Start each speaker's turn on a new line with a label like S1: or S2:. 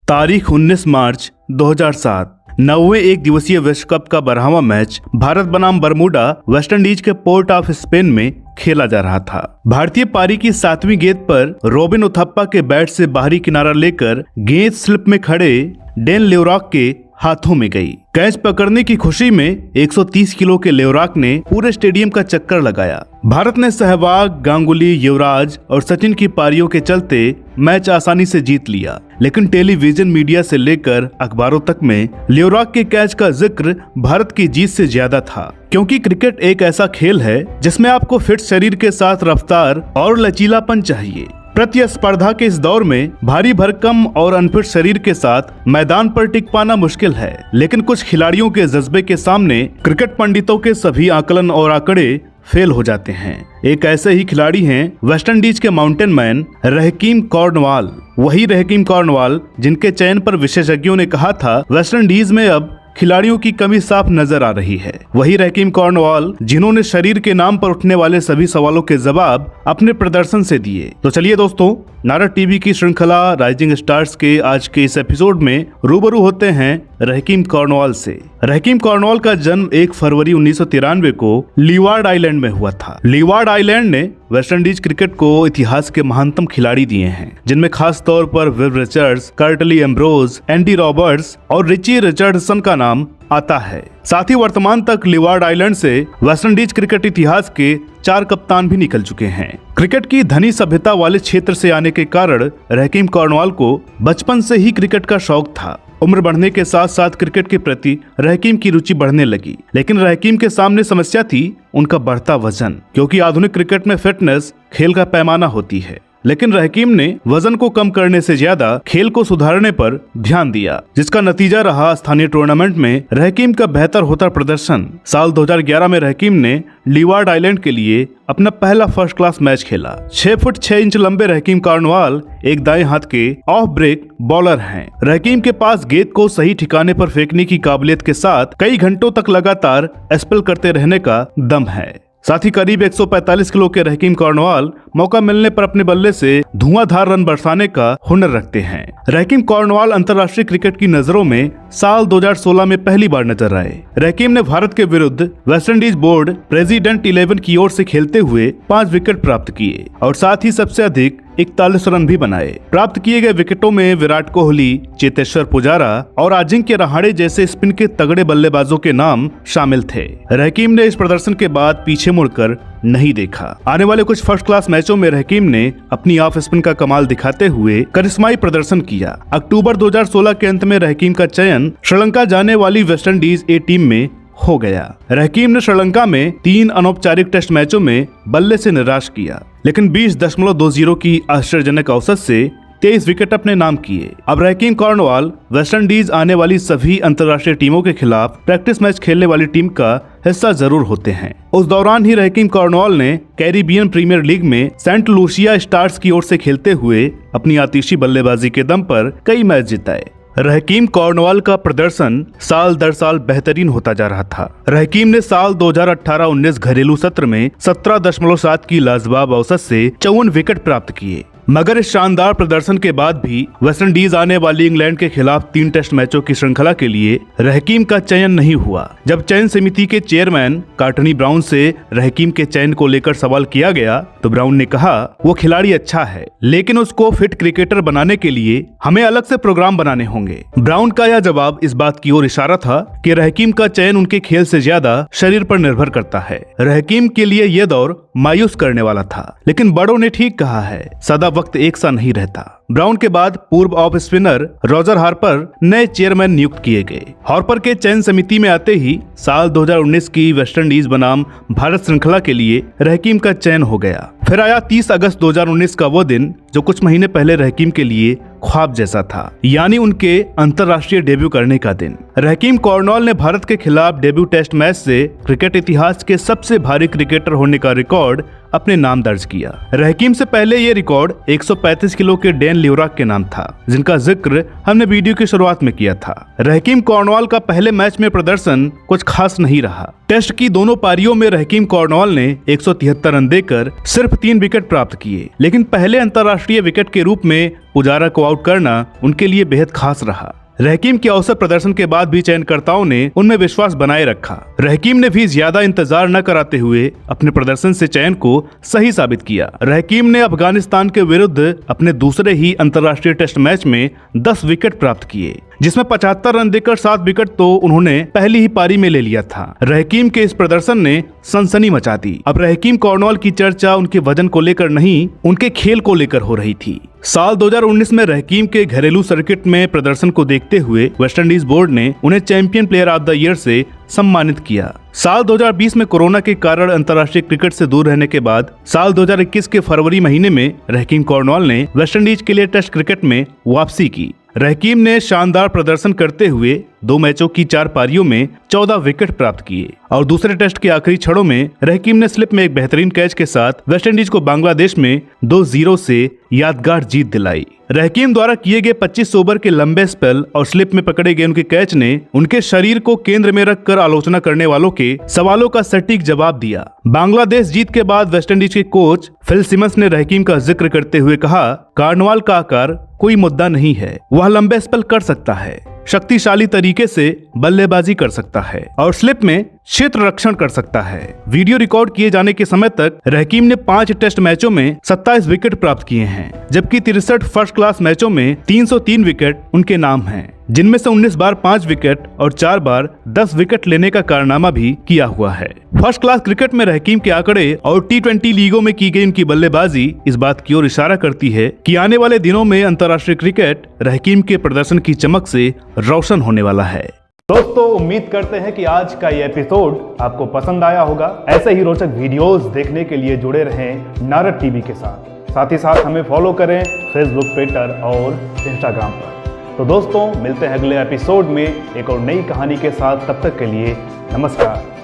S1: तारीख 19 मार्च 2007। 9वें एक दिवसीय विश्व कप का 12वां मैच भारत बनाम बरमूडा वेस्टइंडीज के पोर्ट ऑफ स्पेन में खेला जा रहा था। भारतीय पारी की 7वीं गेंद पर रॉबिन उथप्पा के बैट से बाहरी किनारा लेकर गेंद स्लिप में खड़े डेन लेवरॉक के हाथों में गई। कैच पकड़ने की खुशी में 130 किलो के लेवरॉक ने पूरे स्टेडियम का चक्कर लगाया। भारत ने सहवाग, गांगुली, युवराज और सचिन की पारियों के चलते मैच आसानी से जीत लिया, लेकिन टेलीविजन, मीडिया से लेकर अखबारों तक में लेवरॉक के कैच का जिक्र भारत की जीत से ज्यादा था, क्योंकि क्रिकेट एक ऐसा खेल है जिसमें आपको फिट शरीर के साथ रफ्तार और लचीलापन चाहिए। प्रतिस्पर्धा के इस दौर में भारी भरकम और अनफिट शरीर के साथ मैदान पर टिक पाना मुश्किल है, लेकिन कुछ खिलाड़ियों के जज्बे के सामने क्रिकेट पंडितों के सभी आकलन और आंकड़े फेल हो जाते हैं। एक ऐसे ही खिलाड़ी हैं वेस्टइंडीज के माउंटेन मैन रहकीम कॉर्नवाल। वही रहकीम कॉर्नवाल जिनके चयन पर विशेषज्ञों ने कहा था वेस्टइंडीज में अब खिलाड़ियों की कमी साफ नजर आ रही है। वही रहकीम कॉर्नवाल जिन्होंने शरीर के नाम पर उठने वाले सभी सवालों के जवाब अपने प्रदर्शन से दिए। तो चलिए दोस्तों, नारद टीवी की श्रृंखला राइजिंग स्टार्स के आज के इस एपिसोड में रूबरू होते हैं रहकीम कॉर्नवाल से। रहकीम कॉर्नवाल का जन्म 1 फरवरी 1993 को लीवार्ड आइलैंड में हुआ था। लीवार्ड आइलैंड ने वेस्टइंडीज क्रिकेट को इतिहास के महानतम खिलाड़ी दिए हैं, जिनमें खास तौर पर Viv Richards, Curtly Ambrose, Andy Roberts और रिची रिचर्डसन का नाम आता है। साथ ही वर्तमान तक लीवार्ड आइलैंड से वेस्टइंडीज क्रिकेट इतिहास के 4 कप्तान भी निकल चुके हैं। क्रिकेट की धनी सभ्यता वाले क्षेत्र से आने के कारण रहकीम कॉर्नवाल को बचपन से ही क्रिकेट का शौक था। उम्र बढ़ने के साथ साथ क्रिकेट के प्रति रहकीम की रुचि बढ़ने लगी, लेकिन रहकीम के सामने समस्या थी उनका बढ़ता वजन, क्योंकि आधुनिक क्रिकेट में फिटनेस खेल का पैमाना होती है। लेकिन रहकीम ने वजन को कम करने से ज्यादा खेल को सुधारने पर ध्यान दिया, जिसका नतीजा रहा स्थानीय टूर्नामेंट में रहकीम का बेहतर होता प्रदर्शन। साल 2011 में रहकीम ने लीवार्ड आइलैंड के लिए अपना पहला फर्स्ट क्लास मैच खेला। 6 फुट 6 इंच लंबे रहकीम कॉर्नवाल एक दाएं हाथ के ऑफ ब्रेक बॉलर हैं। रहकीम के पास गेंद को सही ठिकाने पर फेंकने की काबिलियत के साथ कई घंटों तक लगातार स्पेल करते रहने का दम है। साथ ही करीब 145 किलो के रहकीम कॉर्नवाल मौका मिलने पर अपने बल्ले से धुआंधार रन बरसाने का हुनर रखते हैं। रहकीम कॉर्नवाल अंतर्राष्ट्रीय क्रिकेट की नजरों में साल 2016 में पहली बार नजर आए। रहकीम ने भारत के विरुद्ध वेस्टइंडीज बोर्ड प्रेसिडेंट 11 की ओर से खेलते हुए 5 विकेट प्राप्त किए और साथ ही सबसे अधिक 41 रन भी बनाए। प्राप्त किए गए विकेटों में विराट कोहली, चेतेश्वर पुजारा और अजिंक्य रहाणे जैसे स्पिन के तगड़े बल्लेबाजों के नाम शामिल थे। रहकीम ने इस प्रदर्शन के बाद पीछे मुड़कर नहीं देखा। आने वाले कुछ फर्स्ट क्लास मैचों में रहकीम ने अपनी ऑफ स्पिन का कमाल दिखाते हुए करिश्माई प्रदर्शन किया। अक्टूबर 2016 के अंत में रहकीम का चयन श्रीलंका जाने वाली वेस्टइंडीज ए टीम में हो गया। रहकीम ने श्रीलंका में 3 अनौपचारिक टेस्ट मैचों में बल्ले से निराश किया, लेकिन 20.20 की आश्चर्यजनक औसत से 23 विकेट अपने नाम किए। अब रहकीम कॉर्नवाल वेस्टइंडीज आने वाली सभी अंतर्राष्ट्रीय टीमों के खिलाफ प्रैक्टिस मैच खेलने वाली टीम का हिस्सा जरूर होते हैं। उस दौरान ही रहकीम कॉर्नवाल ने कैरिबियन प्रीमियर लीग में सेंट लूसिया स्टार्स की ओर से खेलते हुए अपनी आतिशी बल्लेबाजी के दम पर कई मैच जिताए। रहकीम कॉर्नवाल का प्रदर्शन साल दर साल बेहतरीन होता जा रहा था। रहकीम ने साल 2018-19 घरेलू सत्र में 17.7 की लाजवाब औसत से 54 विकेट प्राप्त किए। मगर इस शानदार प्रदर्शन के बाद भी वेस्टइंडीज आने वाली इंग्लैंड के खिलाफ 3 टेस्ट मैचों की श्रृंखला के लिए रहकीम का चयन नहीं हुआ। जब चयन समिति के चेयरमैन कार्टनी ब्राउन से रहकीम के चयन को लेकर सवाल किया गया तो ब्राउन ने कहा वो खिलाड़ी अच्छा है, लेकिन उसको फिट क्रिकेटर बनाने के लिए हमें अलग से प्रोग्राम बनाने होंगे। ब्राउन का यह जवाब इस बात की ओर इशारा था कि रहकीम का चयन उनके खेल से ज्यादा शरीर पर निर्भर करता है। रहकीम के लिए यह दौर मायूस करने वाला था, लेकिन बड़ों ने ठीक कहा है, सदा वक्त एक सा नहीं रहता। ब्राउन के बाद पूर्व ऑफ स्पिनर रॉजर हार्पर नए चेयरमैन नियुक्त किए गए। हार्पर के चयन समिति में आते ही साल 2019 की वेस्टइंडीज बनाम भारत श्रृंखला के लिए रहकीम का चयन हो गया। फिर आया 30 अगस्त 2019 का वो दिन जो कुछ महीने पहले रहकीम के लिए ख्वाब जैसा था, यानी उनके अंतर्राष्ट्रीय डेब्यू करने का दिन। रहकीम कॉर्नवाल ने भारत के खिलाफ डेब्यू टेस्ट मैच से क्रिकेट इतिहास के सबसे भारी क्रिकेटर होने का रिकॉर्ड अपने नाम दर्ज किया। रहकीम से पहले ये रिकॉर्ड 135 किलो के डेन लेवरॉक के नाम था, जिनका जिक्र हमने वीडियो की शुरुआत में किया था। रहकीम कॉर्नवाल का पहले मैच में प्रदर्शन कुछ खास नहीं रहा। टेस्ट की दोनों पारियों में रहीम कॉर्नवाल ने 173 रन देकर सिर्फ 3 विकेट प्राप्त किए, लेकिन पहले अंतर्राष्ट्रीय विकेट के रूप में पुजारा को आउट करना उनके लिए बेहद खास रहा। रहीम के औसत प्रदर्शन के बाद भी चयनकर्ताओं ने उनमें विश्वास बनाए रखा। रहीम ने भी ज्यादा इंतजार न कराते हुए अपने प्रदर्शन से चयन को सही साबित किया। रहीम ने अफगानिस्तान के विरुद्ध अपने दूसरे ही अंतर्राष्ट्रीय टेस्ट मैच में 10 विकेट प्राप्त किए, जिसमें 75 रन देकर 7 विकेट तो उन्होंने पहली ही पारी में ले लिया था। रहीम के इस प्रदर्शन ने सनसनी मचा दी। अब रहीम कॉर्नवाल की चर्चा उनके वजन को लेकर नहीं, उनके खेल को लेकर हो रही थी। साल 2019 में रहीम के घरेलू सर्किट में प्रदर्शन को देखते हुए वेस्टइंडीज बोर्ड ने उन्हें champion player of the year से सम्मानित किया। साल 2020 में कोरोना के कारण अंतर्राष्ट्रीय क्रिकेट से दूर रहने के बाद साल 2021 के फरवरी महीने में रहीम कॉर्नवाल ने वेस्टइंडीज के लिए टेस्ट क्रिकेट में वापसी की। रहीम ने शानदार प्रदर्शन करते हुए 2 मैचों की 4 पारियों में 14 विकेट प्राप्त किए और दूसरे टेस्ट के आखिरी क्षणों में रहीम ने स्लिप में एक बेहतरीन कैच के साथ वेस्टइंडीज को बांग्लादेश में 2-0 से यादगार जीत दिलाई। रहीम द्वारा किए गए 25 ओवर के लंबे स्पेल और स्लिप में पकड़े गए उनके कैच ने उनके शरीर को केंद्र में रखकर आलोचना करने वालों के सवालों का सटीक जवाब दिया। बांग्लादेश जीत के बाद वेस्टइंडीज के कोच फिल सिमंस ने रहीम का जिक्र करते हुए कहा, कॉर्नवाल का आकार कोई मुद्दा नहीं है, वह लंबे स्पेल कर सकता है, शक्तिशाली तरीके से बल्लेबाजी कर सकता है और स्लिप में क्षेत्र रक्षण कर सकता है। वीडियो रिकॉर्ड किए जाने के समय तक रहीम ने 5 टेस्ट मैचों में 27 विकेट प्राप्त किए हैं, जबकि 63 फर्स्ट क्लास मैचों में 303 विकेट उनके नाम हैं, जिनमें से 19 बार 5 विकेट और 4 बार 10 विकेट लेने का कारनामा भी किया हुआ है। फर्स्ट क्लास क्रिकेट में रहीम के आंकड़े और T20 लीगों में की गई उनकी बल्लेबाजी इस बात की ओर इशारा करती है कि आने वाले दिनों में अंतर्राष्ट्रीय क्रिकेट रहीम के प्रदर्शन की चमक से रोशन होने वाला है।
S2: दोस्तों, उम्मीद करते हैं कि आज का ये एपिसोड आपको पसंद आया होगा। ऐसे ही रोचक वीडियोस देखने के लिए जुड़े रहें नारद टीवी के साथ ही साथ हमें फॉलो करें फेसबुक, ट्विटर और इंस्टाग्राम पर। तो दोस्तों, मिलते हैं अगले एपिसोड में एक और नई कहानी के साथ। तब तक के लिए नमस्कार।